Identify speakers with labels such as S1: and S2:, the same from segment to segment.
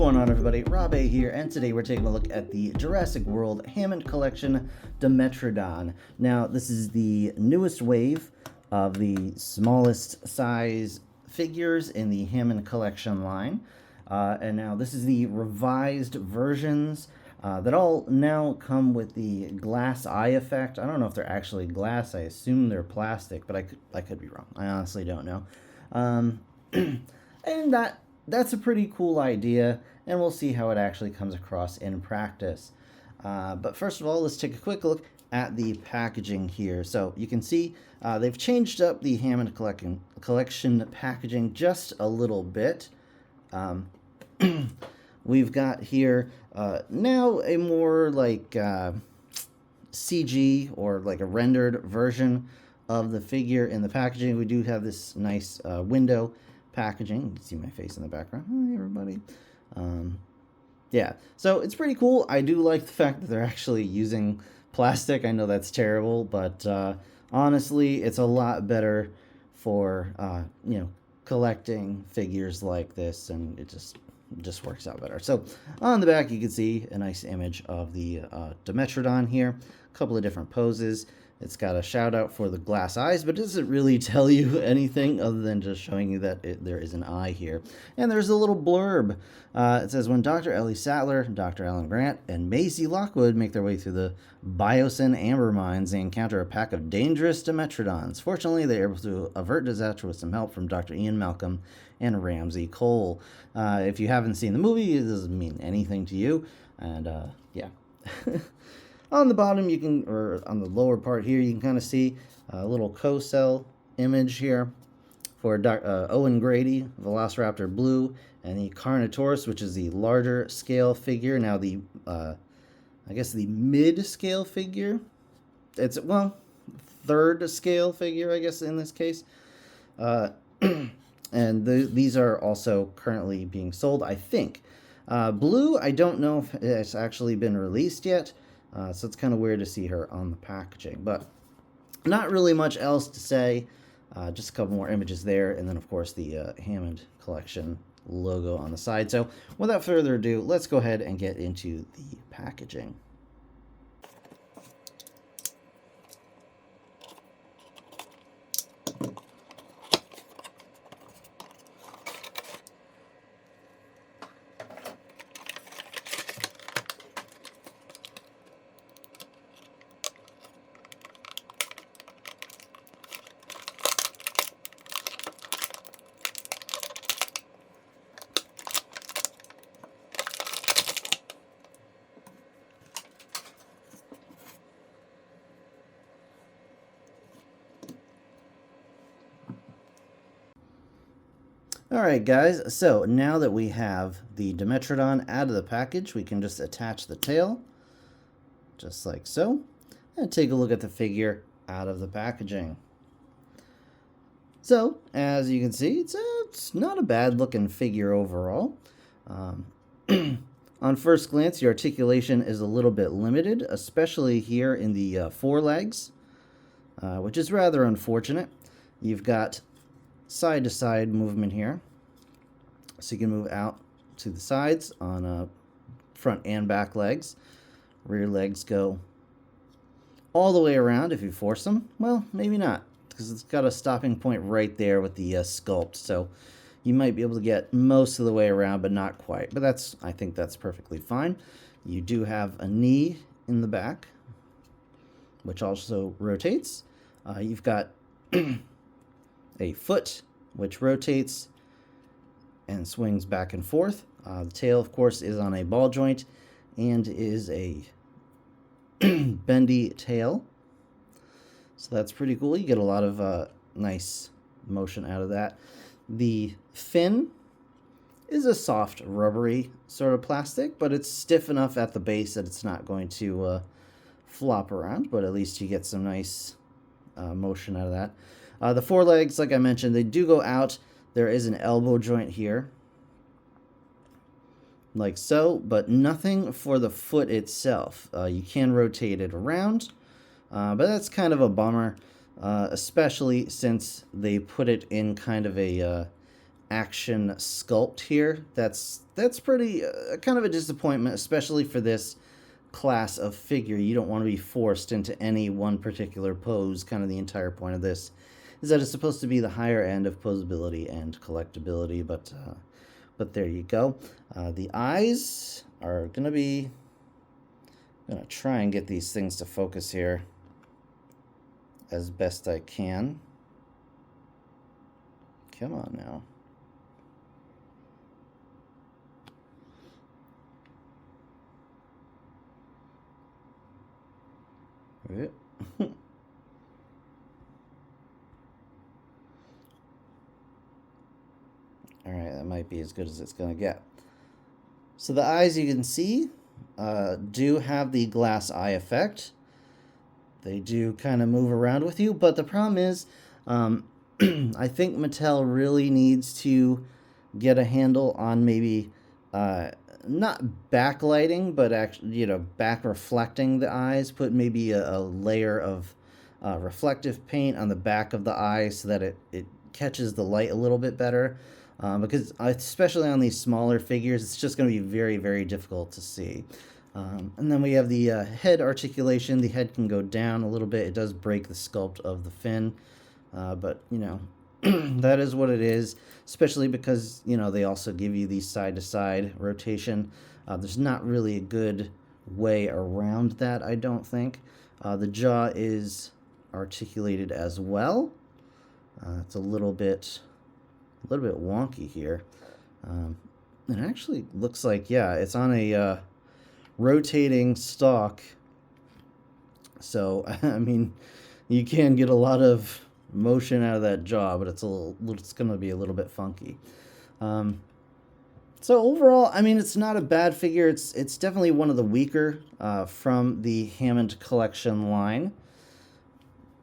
S1: going on, everybody? Rob A here, and today we're taking a look at the Jurassic World Hammond Collection Dimetrodon. Now, this is the newest wave of the smallest size figures in the Hammond Collection line. And now this is the revised versions that all now come with the glass eye effect. I don't know if they're actually glass. I assume they're plastic, but I could be wrong. I honestly don't know. And that's a pretty cool idea, and we'll see how it actually comes across in practice. But first of all, let's take a quick look at the packaging here. So you can see they've changed up the Hammond Collection packaging just a little bit. We've got here now a more like CG or like a rendered version of the figure in the packaging. We do have this nice window packaging. You can see my face in the background. Hi, everybody. Yeah, so it's pretty cool. I do like the fact that they're actually using plastic. I know that's terrible, but honestly, it's a lot better for collecting figures like this, and it just works out better. So on the back, you can see a nice image of the Dimetrodon here. A couple of different poses. It's got a shout out for the glass eyes, but it doesn't really tell you anything other than just showing you that there is an eye here. And there's a little blurb. It says, when Dr. Ellie Sattler, Dr. Alan Grant, and Maisie Lockwood make their way through the Biosyn amber mines, they encounter a pack of dangerous Dimetrodons. Fortunately, they're able to avert disaster with some help from Dr. Ian Malcolm and Ramsey Cole. If you haven't seen the movie, it doesn't mean anything to you. And yeah. On the bottom, you can, or on the lower part here, you can kind of see a little co-cell image here for Owen Grady, Velociraptor Blue, and the Carnotaurus, which is the larger scale figure. Now the, I guess the mid-scale figure, it's, well, third scale figure, I guess, in this case. And these are also currently being sold, I think. Blue, I don't know if it's actually been released yet. So it's kind of weird to see her on the packaging, but not really much else to say. Just a couple more images there, and then of course the Hammond Collection logo on the side. So without further ado, let's go ahead and get into the packaging. Alright guys, so now that we have the Dimetrodon out of the package, we can just attach the tail, just like so, and take a look at the figure out of the packaging. So, as you can see, it's not a bad looking figure overall. On first glance, the articulation is a little bit limited, especially here in the forelegs, which is rather unfortunate. You've got side-to-side movement here, so you can move out to the sides on front and back legs. Rear legs go all the way around if you force them. Well, maybe not, because it's got a stopping point right there with the sculpt, so you might be able to get most of the way around, but not quite. But I think that's perfectly fine. You do have a knee in the back, which also rotates. You've got a foot, which rotates and swings back and forth. The tail, of course, is on a ball joint and is a bendy tail. So that's pretty cool. You get a lot of nice motion out of that. The fin is a soft, rubbery sort of plastic, but it's stiff enough at the base that it's not going to flop around, but at least you get some nice motion out of that. The forelegs, like I mentioned, they do go out. There is an elbow joint here, like so, but nothing for the foot itself. You can rotate it around, but that's kind of a bummer, especially since they put it in kind of a action sculpt here. That's pretty kind of a disappointment, especially for this class of figure. You don't want to be forced into any one particular pose. Kind of the entire point of this is that it's supposed to be the higher end of posability and collectability, but there you go. The eyes are gonna be, I'm gonna try and get these things to focus here as best I can. Come on now. Alright, that might be as good as it's going to get. So the eyes, you can see, do have the glass eye effect. They do kind of move around with you, but the problem is, I think Mattel really needs to get a handle on maybe not backlighting, but actually, back reflecting the eyes. Put maybe a layer of reflective paint on the back of the eye so that it catches the light a little bit better. Because especially on these smaller figures, it's just going to be very, very difficult to see. And then we have the head articulation. The head can go down a little bit. It does break the sculpt of the fin. But, that is what it is, especially because, they also give you the side-to-side rotation. There's not really a good way around that, I don't think. The jaw is articulated as well. It's a little bit wonky here. It actually looks like, yeah, it's on a rotating stalk. So, I mean, you can get a lot of motion out of that jaw, but it's going to be a little bit funky. So overall, I mean, it's not a bad figure. It's definitely one of the weaker from the Hammond Collection line.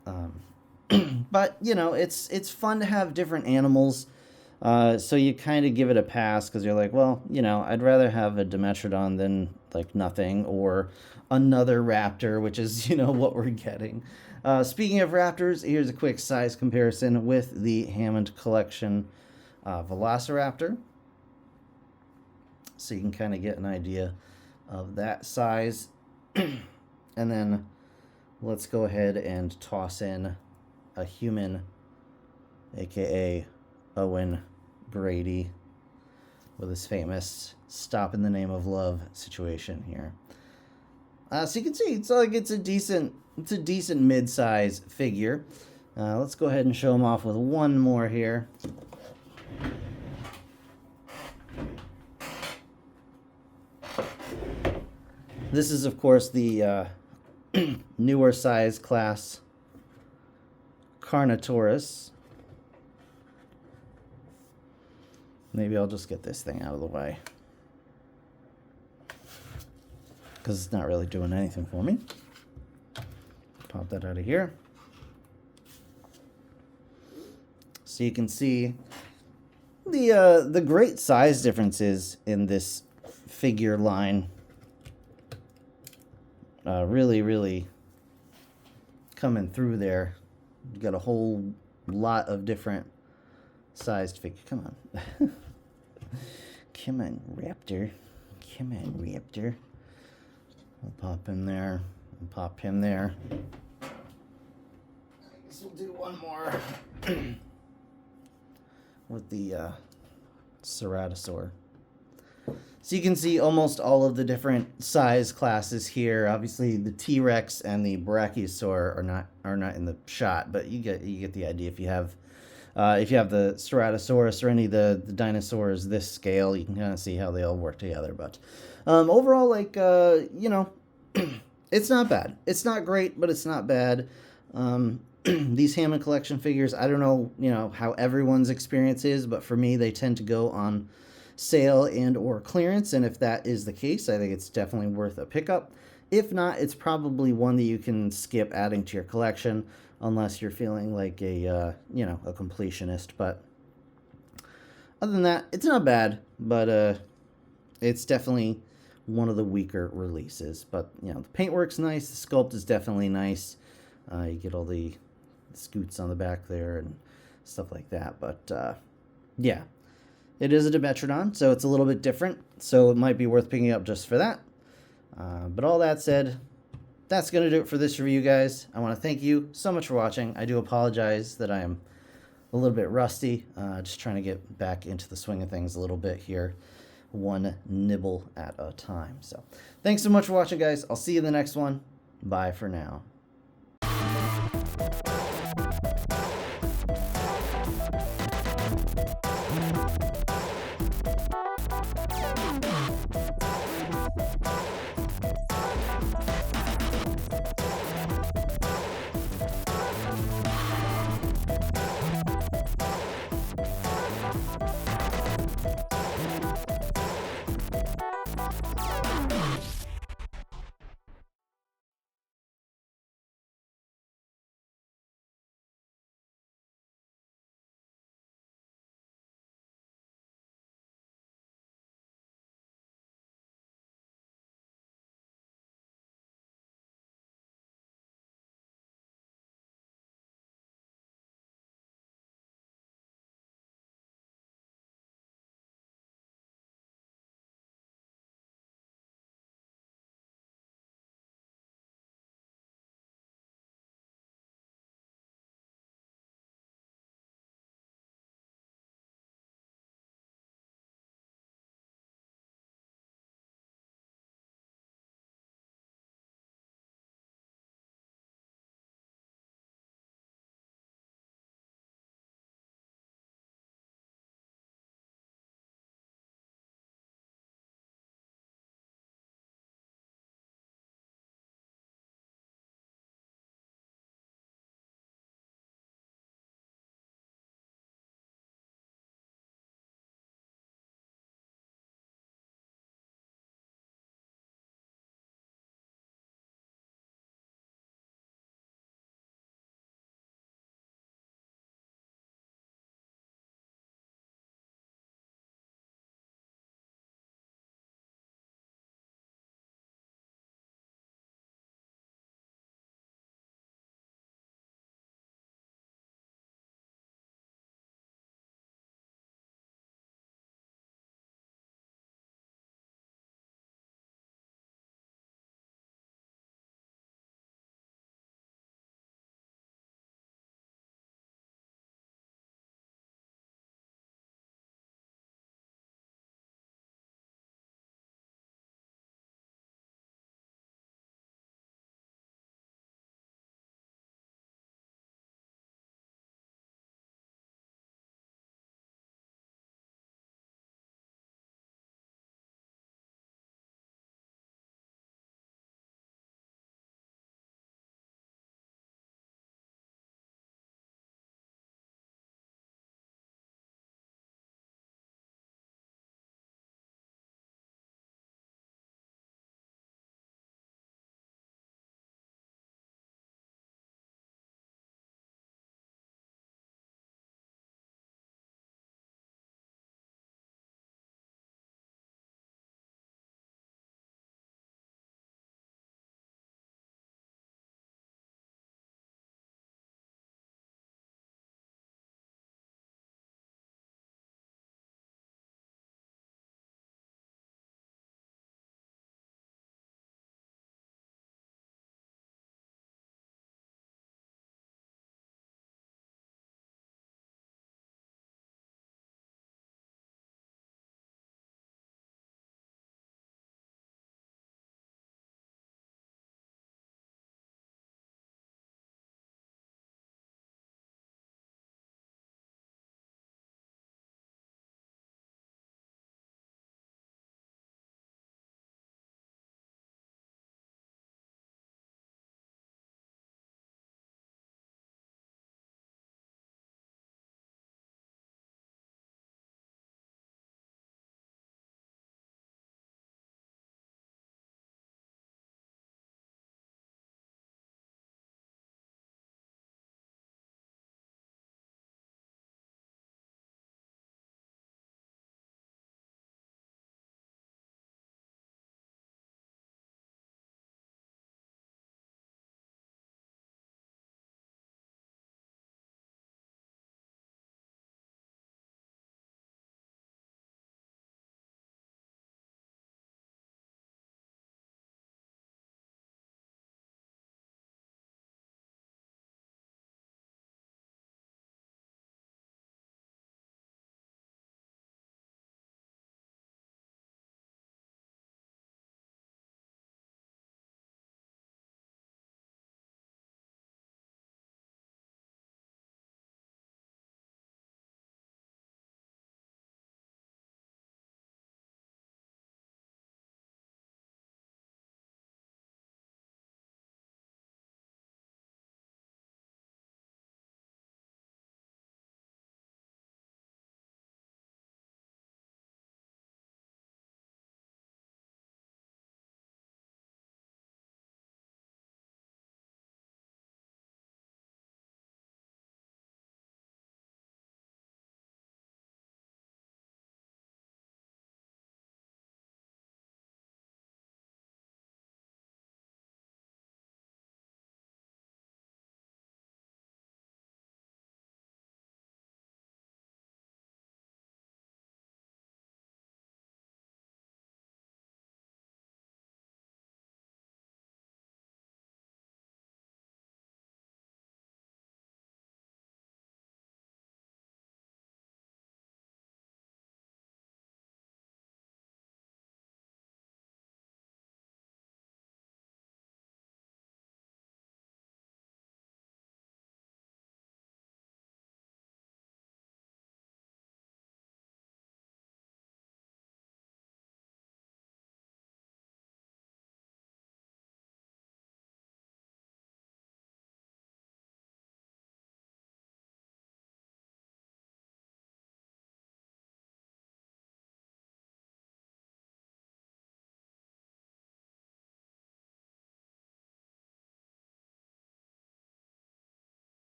S1: But, it's fun to have different animals. So you kind of give it a pass because you're like, well, I'd rather have a Dimetrodon than like nothing, or another raptor, which is, what we're getting. Speaking of raptors, here's a quick size comparison with the Hammond Collection Velociraptor. So you can kind of get an idea of that size. And then let's go ahead and toss in a human, aka Owen Brady, with his famous "stop in the name of love" situation here. So you can see it's a decent mid-size figure. Let's go ahead and show him off with one more here. This is, of course, the newer size class Carnotaurus. Maybe I'll just get this thing out of the way, because it's not really doing anything for me. Pop that out of here. So you can see the great size differences in this figure line. Really coming through there. You got a whole lot of different sized figure. Come on. Come on, Raptor. Come on, Raptor. We'll pop in there. We'll pop him there. I guess we'll do one more with the Ceratosaur. So you can see almost all of the different size classes here. Obviously, the T-Rex and the Brachiosaur are not in the shot, but you get the idea. If you have the Ceratosaurus or any of the dinosaurs this scale, you can kind of see how they all work together. But overall, like, it's not bad. It's not great, but it's not bad. These Hammond Collection figures, I don't know, how everyone's experience is, but for me, they tend to go on sale and or clearance, and if that is the case, I think it's definitely worth a pickup. If not, it's probably one that you can skip adding to your collection, unless you're feeling like a completionist. But other than that, it's not bad, but it's definitely one of the weaker releases. But the paintwork's nice, the sculpt is definitely nice. You get all the scoots on the back there and stuff like that. But yeah, It is a Dimetrodon, so it's a little bit different, so it might be worth picking up just for that. But all that said, that's going to do it for this review, guys. I want to thank you so much for watching. I do apologize that I am a little bit rusty, just trying to get back into the swing of things a little bit here, one nibble at a time. So thanks so much for watching, guys. I'll see you in the next one. Bye for now.